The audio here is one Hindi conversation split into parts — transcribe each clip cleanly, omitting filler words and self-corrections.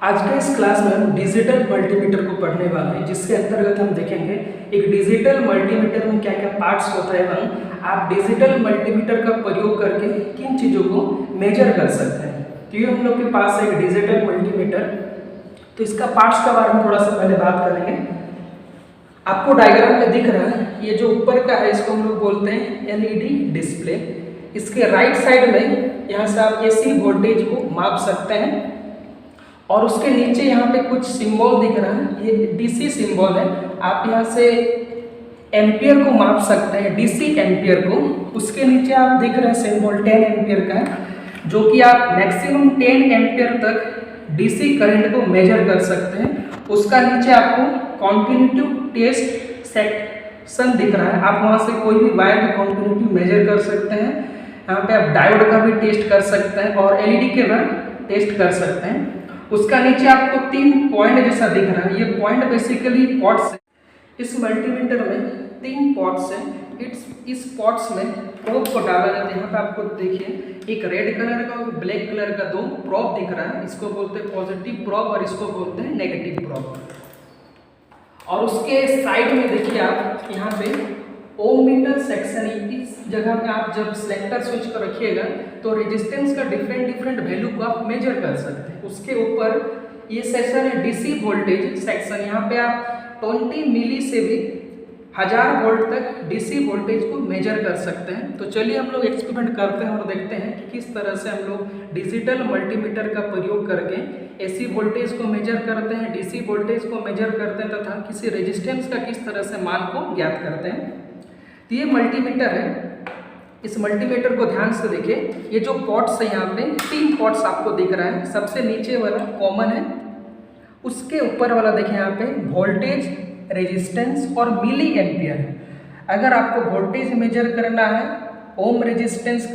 आज के इस क्लास में हम डिजिटल मल्टीमीटर को पढ़ने वाले हैं, जिसके अंतर्गत हम देखेंगे एक डिजिटल मल्टीमीटर में क्या क्या पार्ट्स होता है एवं आप डिजिटल मल्टीमीटर का प्रयोग करके किन चीज़ों को मेजर कर सकते हैं। तो ये हम लोग के पास है एक डिजिटल मल्टीमीटर। तो इसका पार्ट्स के बारे में थोड़ा सा पहले बात करेंगे। आपको डायग्राम में दिख रहा है, ये जो ऊपर का है इसको हम लोग बोलते हैं एलईडी डिस्प्ले। इसके राइट साइड में यहाँ से आप एसी वोल्टेज को माप सकते हैं और उसके नीचे यहाँ पे कुछ सिंबल दिख रहा है, ये डीसी सिंबल है। आप यहाँ से एम्पियर को माप सकते हैं, डीसी एम्पियर को। उसके नीचे आप देख रहे हैं सिंबल 10 एम्पियर का है, जो कि आप मैक्सिमम 10 एम्पियर तक डीसी करंट को मेजर कर सकते हैं। उसका नीचे आपको कॉन्टिन्यूटी टेस्ट सेक्शन दिख रहा है, आप वहाँ से कोई भी वायर का कॉन्टिन्यूटी मेजर कर सकते हैं। यहाँ पे आप डायोड का भी टेस्ट कर सकते हैं और एलईडी के भी टेस्ट कर सकते हैं। उसका नीचे आपको 3 पॉइंट जैसा दिख रहा है, ये पॉइंट बेसिकली पॉट्स है। इस मल्टीमीटर में 3 पॉट्स हैं। इस पॉट्स में प्रोब को डाला जाता है। यहाँ पे आपको देखिए एक रेड कलर का और ब्लैक कलर का 2 प्रोब दिख रहा है। इसको बोलते हैं पॉजिटिव प्रोब और इसको बोलते हैं नेगेटिव प्रोब। और उसके साइड में देखिए आप यहाँ पे ओम मीटर सेक्शन, इस जगह में आप जब सिलेक्टर स्विच को रखिएगा तो रेजिस्टेंस का डिफरेंट वैल्यू को आप मेजर कर सकते हैं। उसके ऊपर ये सेक्शन है डीसी वोल्टेज सेक्शन। यहाँ पे आप 20 मिली से भी 1000 वोल्ट तक डीसी वोल्टेज को मेजर कर सकते हैं। तो चलिए हम लोग एक्सपेरिमेंट करते हैं और देखते हैं कि किस तरह से हम लोग डिजिटल मल्टीमीटर का प्रयोग करके एसी वोल्टेज को मेजर करते हैं, डीसी वोल्टेज को मेजर करते हैं तथा किसी रेजिस्टेंस का किस तरह से मान को ज्ञात करते हैं। तो ये मल्टीमीटर है। इस मल्टीमीटर को ध्यान से देखिए, ये जो पॉट्स है यहाँ पे 3 पॉट्स आपको दिख रहा है। सबसे नीचे वाला कॉमन है, उसके ऊपर वाला देखिए यहाँ पे वोल्टेज, रेजिस्टेंस और मिली एम्पियर है। अगर आपको वोल्टेज मेजर करना है, ओम रेजिस्टेंस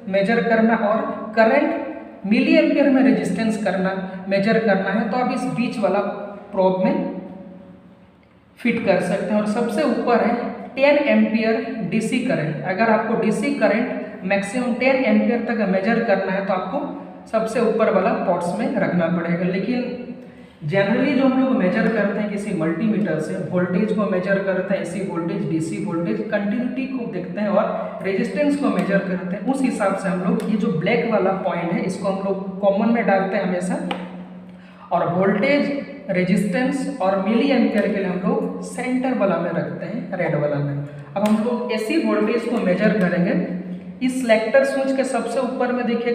मेजर करना और करंट मिली एम्पियर में रेजिस्टेंस करना मेजर करना है तो आप इस बीच वाला प्रोब में फिट कर सकते हैं। और सबसे ऊपर है 10 एम्पियर डीसी करंट। अगर आपको डीसी करंट मैक्सिमम 10 एम्पियर तक मेजर करना है तो आपको सबसे ऊपर वाला पॉट्स में रखना पड़ेगा। लेकिन जनरली जो हम लोग मेजर करते हैं किसी मल्टीमीटर से, वोल्टेज को मेजर करते हैं, AC voltage, DC voltage, continuity को देखते हैं और रेजिस्टेंस को मेजर करते हैं। उस हिसाब से हम लोग ये जो ब्लैक वाला पॉइंट है इसको हम लोग कॉमन में डालते हैं हमेशा, और वोल्टेज, रेजिस्टेंस और मिली एम्पियर के लिए हम लोग सेंटर वाला में रखते हैं, रेड वाला में। अब हम लोग एसी वोल्टेज को मेजर करेंगे। इस सिलेक्टर स्विच के सबसे ऊपर में देखिए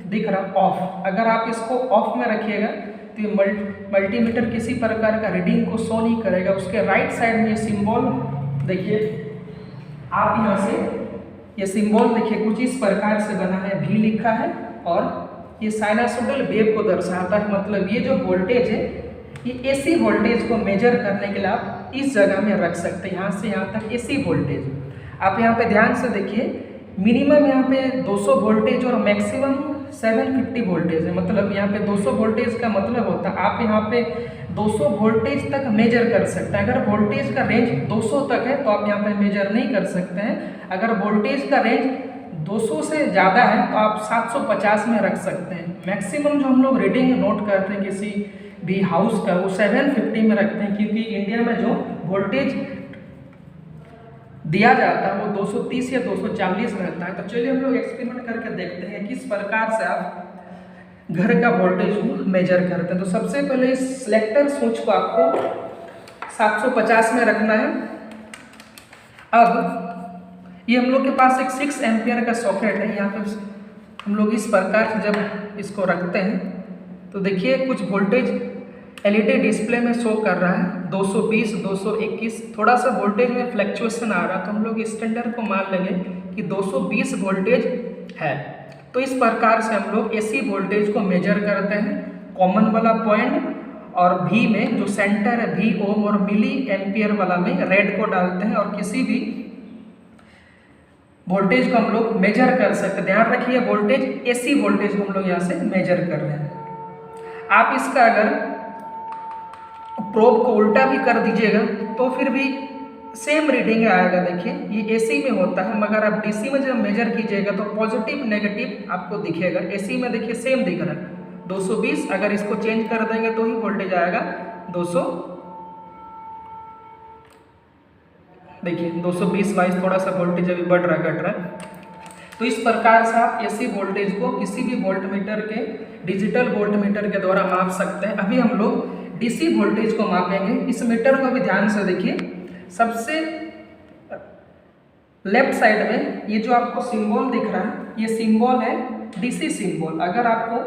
दिख रहा ऑफ। अगर आप इसको ऑफ में रखिएगा तो ये मल्टीमीटर किसी प्रकार का रीडिंग को शो नहीं करेगा। उसके राइट साइड में ये सिंबल देखिए, आप यहाँ से ये सिंबल देखिए कुछ इस प्रकार से बना है, भी लिखा है और ये साइनसोइडल वेव को दर्शाता है। मतलब ये जो वोल्टेज है ये एसी वोल्टेज को मेजर करने के लिए आप इस जगह में रख सकते हैं। यहाँ से यहाँ तक एसी वोल्टेज। आप यहाँ पे ध्यान से देखिए, मिनिमम यहाँ पे 200 वोल्टेज और मैक्सिमम 750 वोल्टेज है। मतलब यहाँ पे 200 वोल्टेज का मतलब होता है आप यहाँ पे 200 वोल्टेज तक मेजर कर सकते हैं। अगर वोल्टेज का रेंज 200 तक है तो आप यहाँ पे मेजर नहीं कर सकते हैं। अगर वोल्टेज का रेंज 200 से ज़्यादा है तो आप 750 में रख सकते हैं। मैक्सिमम जो हम लोग रीडिंग नोट करते हैं किसी भी हाउस का वो 750 में रखते हैं, क्योंकि इंडिया में जो वोल्टेज दिया जाता है वो 230 या 240 रहता है। तो चलिए हम लोग एक्सपेरिमेंट करके देखते हैं किस प्रकार से आप घर का वोल्टेज को मेजर करते हैं। तो सबसे पहले इस सिलेक्टर स्विच को आपको 750 में रखना है। अब ये हम लोग के पास एक 6 एम्पियर का सॉकेट है। यहाँ पे हम लोग इस प्रकार से जब इसको रखते हैं तो देखिए कुछ वोल्टेज एलईडी डिस्प्ले में शो कर रहा है 220, 221। थोड़ा सा वोल्टेज में फ्लक्चुएशन आ रहा है तो हम लोग स्टैंडर्ड को मान लेंगे कि 220 वोल्टेज है। तो इस प्रकार से हम लोग एसी वोल्टेज को मेजर करते हैं। कॉमन वाला पॉइंट और भी में जो सेंटर है, भी ओम और मिली एम्पियर वाला में रेड को डालते हैं और किसी भी वोल्टेज को हम लोग मेजर कर सकते हैं। ध्यान रखिए वोल्टेज, एसी वोल्टेज को हम लोग यहाँ से मेजर कर रहे हैं। आप इसका अगर प्रोब को उल्टा भी कर दीजिएगा तो फिर भी सेम रीडिंग आएगा। देखिए ये एसी में होता है, मगर आप डीसी में जब मेजर कीजिएगा तो पॉजिटिव नेगेटिव आपको दिखेगा। एसी में देखिए सेम दिख रहा है 220, अगर इसको चेंज कर देंगे तो ही वोल्टेज आएगा 200, देखिए 220/22 थोड़ा सा वोल्टेज अभी बढ़ रहा है घट रहा है। तो इस प्रकार से आप एसी वोल्टेज को किसी भी वोल्टमीटर के डिजिटल वोल्टमीटर के द्वारा माप सकते हैं। अभी हम लोग डीसी वोल्टेज को मापेंगे। इस मीटर को भी ध्यान से देखिए, सबसे लेफ्ट साइड में ये जो आपको सिंबल दिख रहा है, ये सिंबल है डीसी सिंबल। अगर आपको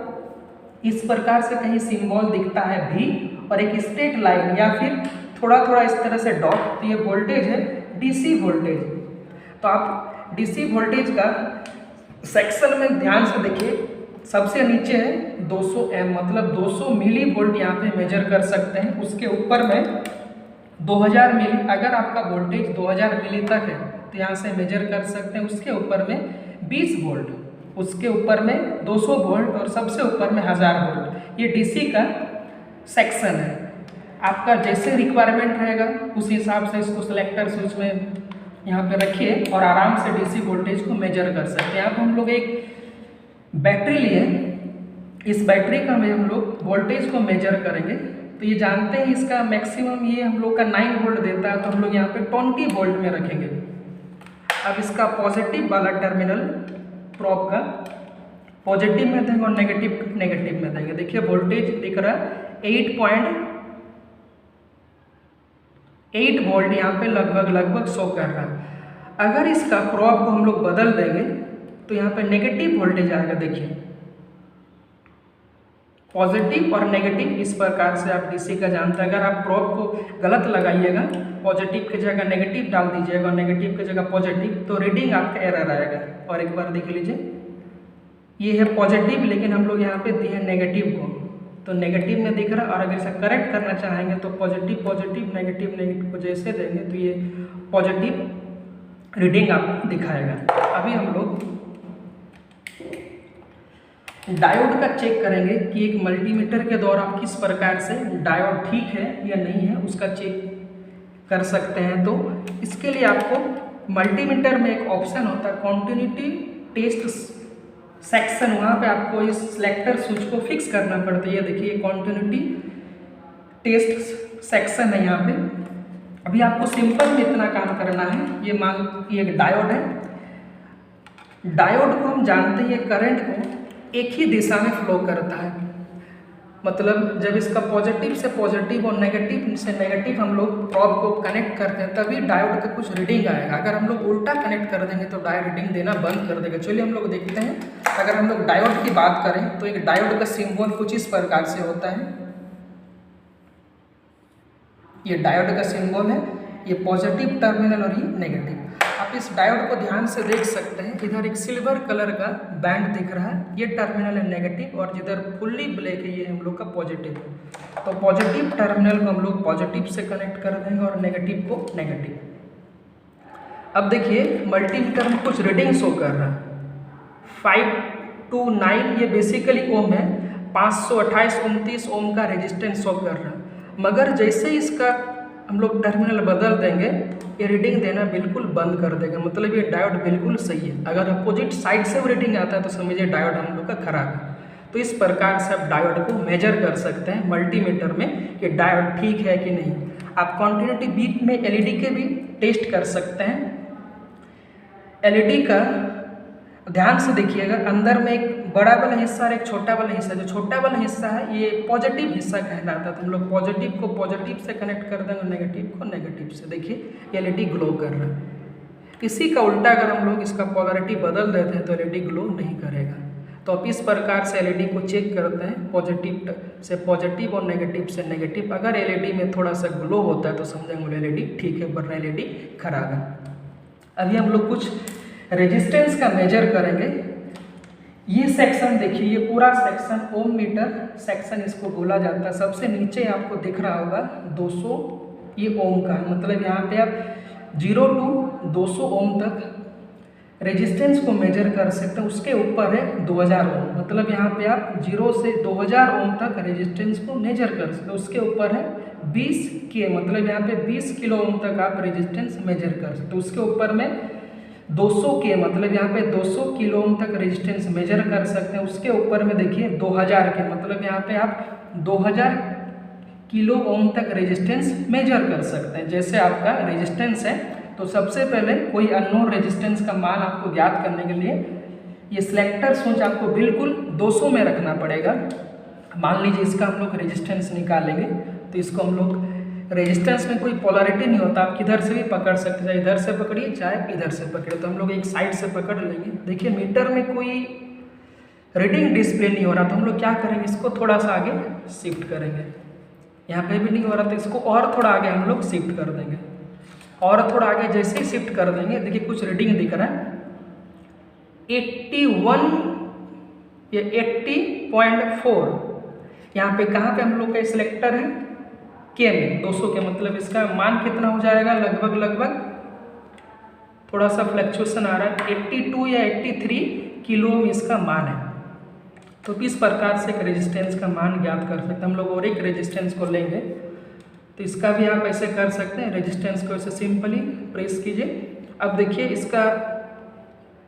इस प्रकार से कहीं सिंबल दिखता है भी और एक स्ट्रेट लाइन या फिर थोड़ा थोड़ा इस तरह से डॉट, तो ये वोल्टेज है डीसी वोल्टेज। तो आप डीसी वोल्टेज का सेक्शन में ध्यान से देखिए, सबसे नीचे है 200 एम, मतलब 200 मिली वोल्ट यहाँ पे मेजर कर सकते हैं। उसके ऊपर में 2000 मिली, अगर आपका वोल्टेज 2000 मिली तक है तो यहाँ से मेजर कर सकते हैं। उसके ऊपर में 20 वोल्ट, उसके ऊपर में 200 वोल्ट और सबसे ऊपर में 1000 वोल्ट। ये डीसी का सेक्शन है। आपका जैसे रिक्वायरमेंट रहेगा उस हिसाब से इसको सिलेक्टर स्विच में यहाँ पे रखिए और आराम से डीसी वोल्टेज को मेजर कर सकते हैं। यहाँ पर हम लोग एक बैटरी लिए, इस बैटरी का में हम लोग वोल्टेज को मेजर करेंगे। तो ये जानते हैं इसका मैक्सिमम ये हम लोग का 9 वोल्ट देता है, तो हम लोग यहाँ पे 20 वोल्ट में रखेंगे। अब इसका पॉजिटिव वाला टर्मिनल प्रोब का पॉजिटिव में देंगे और नेगेटिव में देंगे। देखिए वोल्टेज दिख रहा है 8.8 वोल्ट यहाँ पे लगभग शो कर रहा है। अगर इसका प्रोब को हम लोग बदल देंगे तो यहाँ पे नेगेटिव वोल्टेज आएगा। देखिए पॉजिटिव और नेगेटिव इस प्रकार से आप डीसी का जानते हैं। अगर आप प्रोब को गलत लगाइएगा, पॉजिटिव की जगह नेगेटिव डाल दीजिएगा और नेगेटिव की जगह पॉजिटिव, तो रीडिंग आपका एरर आएगा। और एक बार देख लीजिए, ये है पॉजिटिव लेकिन हम लोग यहाँ पे दिए नेगेटिव को, तो नेगेटिव में दिख रहा है। और अगर इसे करेक्ट करना चाहेंगे तो पॉजिटिव नेगेटिव को जैसे देंगे तो ये पॉजिटिव रीडिंग आपको दिखाएगा। अभी हम लोग डायोड का चेक करेंगे कि एक मल्टीमीटर के द्वारा आप किस प्रकार से डायोड ठीक है या नहीं है उसका चेक कर सकते हैं। तो इसके लिए आपको मल्टीमीटर में एक ऑप्शन होता है कॉन्टिन्यूटी टेस्ट सेक्शन, वहाँ पे आपको इस सिलेक्टर स्विच को फिक्स करना पड़ता है। ये देखिए कॉन्टिन्यूटी टेस्ट सेक्शन है यहाँ पे। अभी आपको सिंपल में इतना काम करना है। ये मान ये एक डायोड है, डायोड को हम जानते हैं ये करंट को एक ही दिशा में फ्लो करता है। मतलब जब इसका पॉजिटिव से पॉजिटिव और नेगेटिव से नेगेटिव हम लोग प्रोब को कनेक्ट करते हैं तभी डायोड का कुछ रीडिंग आएगा। अगर हम लोग उल्टा कनेक्ट कर देंगे तो डायोड रीडिंग देना बंद कर देगा। चलिए हम लोग देखते हैं। अगर हम लोग डायोड की बात करें तो एक डायोड का सिंबल कुछ इस प्रकार से होता है। ये डायोड का सिंबल है, ये पॉजिटिव टर्मिनल और ये नेगेटिव। आप इस डायोड को ध्यान से देख सकते हैं, इधर एक सिल्वर कलर का बैंड दिख रहा है, ये टर्मिनल है नेगेटिव, और जिधर फुल्ली ब्लैक है ये हम लोग का पॉजिटिव। तो पॉजिटिव टर्मिनल को हम लोग पॉजिटिव से कनेक्ट कर देंगे और नेगेटिव को नेगेटिव। अब देखिए मल्टीमीटर में कुछ रीडिंग शो कर रहा है 529, ये बेसिकली ओम है। 528-29 ओम का रेजिस्टेंस शो कर रहा है। मगर जैसे इसका हम लोग टर्मिनल बदल देंगे ये रीडिंग देना बिल्कुल बंद कर देगा। मतलब ये डायोड बिल्कुल सही है। अगर अपोजिट साइड से रीडिंग आता है तो समझिए डायोड हम लोग का खराब है। तो इस प्रकार से आप डायोड को मेजर कर सकते हैं मल्टीमीटर में कि डायोड ठीक है कि नहीं। आप कॉन्टिन्यूटी बीट में एलईडी के भी टेस्ट कर सकते हैं। एलईडी का ध्यान से देखिएगा, अंदर में एक बड़ा वाला हिस्सा और एक छोटा वाला हिस्सा। जो छोटा वाला हिस्सा है ये पॉजिटिव हिस्सा कहलाता है। तो हम लोग पॉजिटिव को पॉजिटिव से कनेक्ट कर देंगे, नेगेटिव को नेगेटिव से। देखिए एलईडी ग्लो कर रहा है। इसी का उल्टा अगर हम लोग इसका पोलैरिटी बदल देते हैं तो एलईडी ग्लो नहीं करेगा। तो आप इस प्रकार से एलईडी को चेक करते हैं, पॉजिटिव से पॉजिटिव और नेगेटिव से नेगेटिव। अगर एलईडी में थोड़ा सा ग्लो होता है तो समझेंगे एलईडी ठीक है, वरना एलईडी खराब है। अभी हम लोग कुछ रेजिस्टेंस का मेजर करेंगे। ये सेक्शन देखिए, ये पूरा सेक्शन ओम मीटर सेक्शन इसको बोला जाता है। सबसे नीचे आपको दिख रहा होगा 200, ये ओम का है। मतलब यहाँ पे आप 0 to 200 ओम तक रेजिस्टेंस को मेजर कर सकते हैं। उसके ऊपर है 2000 ओम। मतलब यहाँ पे आप 0 से 2000 ओम तक रेजिस्टेंस को मेजर कर सकते हैं। उसके ऊपर है 20 के, मतलब यहाँ पे 20 किलो ओम तक आप रेजिस्टेंस मेजर कर सकते हैं। उसके ऊपर में 200 के मतलब यहाँ पे 200 किलो ओम तक रेजिस्टेंस मेजर कर सकते हैं। उसके ऊपर में देखिए 2000 के मतलब यहाँ पे आप 2000 किलो ओम तक रेजिस्टेंस मेजर कर सकते हैं। जैसे आपका रेजिस्टेंस है तो सबसे पहले कोई अननोन रेजिस्टेंस का मान आपको ज्ञात करने के लिए ये सिलेक्टर स्विच आपको बिल्कुल 200 में रखना पड़ेगा। मान लीजिए इसका हम लोग रेजिस्टेंस निकालेंगे तो इसको हम लोग रेजिस्टेंस में कोई पोलैरिटी नहीं होता, आप किधर से भी पकड़ सकते हैं, चाहे इधर से पकड़िए चाहे इधर से पकड़िए। तो हम लोग एक साइड से पकड़ लेंगे। देखिए मीटर में कोई रीडिंग डिस्प्ले नहीं हो रहा तो हम लोग क्या करेंगे, इसको थोड़ा सा आगे शिफ्ट करेंगे। यहाँ पे भी नहीं हो रहा तो इसको और थोड़ा आगे हम लोग शिफ्ट कर देंगे। और थोड़ा आगे जैसे ही शिफ्ट कर देंगे देखिए कुछ रीडिंग दिख रहा है 81 या 80.4। यहाँ पे कहाँ पे हम लोग का सिलेक्टर है के में 200 के मतलब इसका मान कितना हो जाएगा, लगभग थोड़ा सा फ्लक्चुएशन आ रहा है 82 या 83 किलो में इसका मान है। तो इस प्रकार से एक रेजिस्टेंस का मान ज्ञात कर सकते हैं हम लोग। और एक रेजिस्टेंस को लेंगे तो इसका भी आप ऐसे कर सकते हैं, रेजिस्टेंस को ऐसे सिंपली प्रेस कीजिए। अब देखिए इसका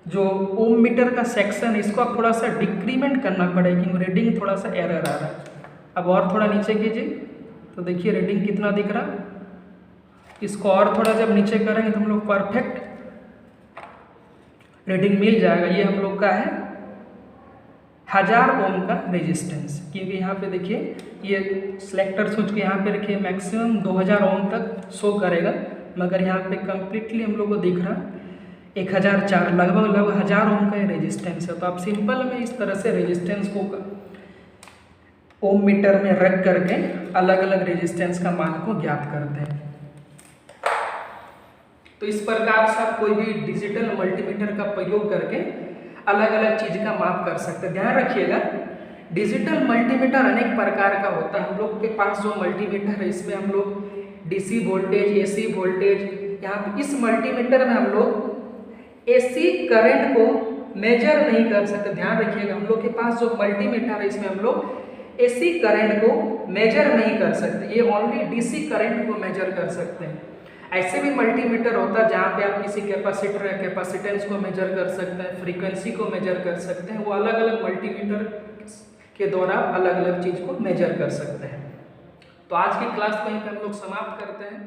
जो ओम मीटर का सेक्शन है इसको आप थोड़ा सा डिक्रीमेंट करना पड़ेगा क्योंकि रीडिंग थोड़ा सा एरर आ रहा है। अब और थोड़ा नीचे कीजिए तो देखिए रीडिंग कितना दिख रहा। इसको और थोड़ा जब नीचे करेंगे तो हम लोग परफेक्ट रीडिंग मिल जाएगा। ये हम लोग का है 1000 ओम का रेजिस्टेंस, क्योंकि यहाँ पे देखिए ये सिलेक्टर स्विच के यहाँ पे रखिए मैक्सिमम 2000 ओम तक शो करेगा, मगर यहाँ पे कम्प्लीटली हम लोग को दिख रहा 1004 लगभग 1000 ओम का रेजिस्टेंस है। तो आप सिंपल में इस तरह से रेजिस्टेंस को ओम मीटर में रख करके अलग अलग रेजिस्टेंस का मान को ज्ञात करते हैं। तो इस प्रकार से आप कोई भी डिजिटल मल्टीमीटर का प्रयोग करके अलग अलग चीज का माप कर सकते हैं। ध्यान रखिएगा डिजिटल मल्टीमीटर अनेक प्रकार का होता है। हम लोग के पास जो मल्टीमीटर है इसमें हम लोग डीसी वोल्टेज, एसी वोल्टेज, यहाँ पे इस मल्टीमीटर में हम लोग एसी करंट को मेजर नहीं कर सकते। ध्यान रखिएगा हम लोग के पास जो मल्टीमीटर है इसमें हम लोग एसी करंट को मेजर नहीं कर सकते, ये ओनली डीसी करंट को मेजर कर सकते हैं। ऐसे भी मल्टीमीटर होता है जहाँ पे आप किसी कैपेसिटर या कैपेसिटेंस को मेजर कर सकते हैं, फ्रीक्वेंसी को मेजर कर सकते हैं। वो अलग अलग मल्टीमीटर के द्वारा अलग अलग चीज को मेजर कर सकते हैं। तो आज की क्लास को यहीं पे हम लोग समाप्त करते हैं।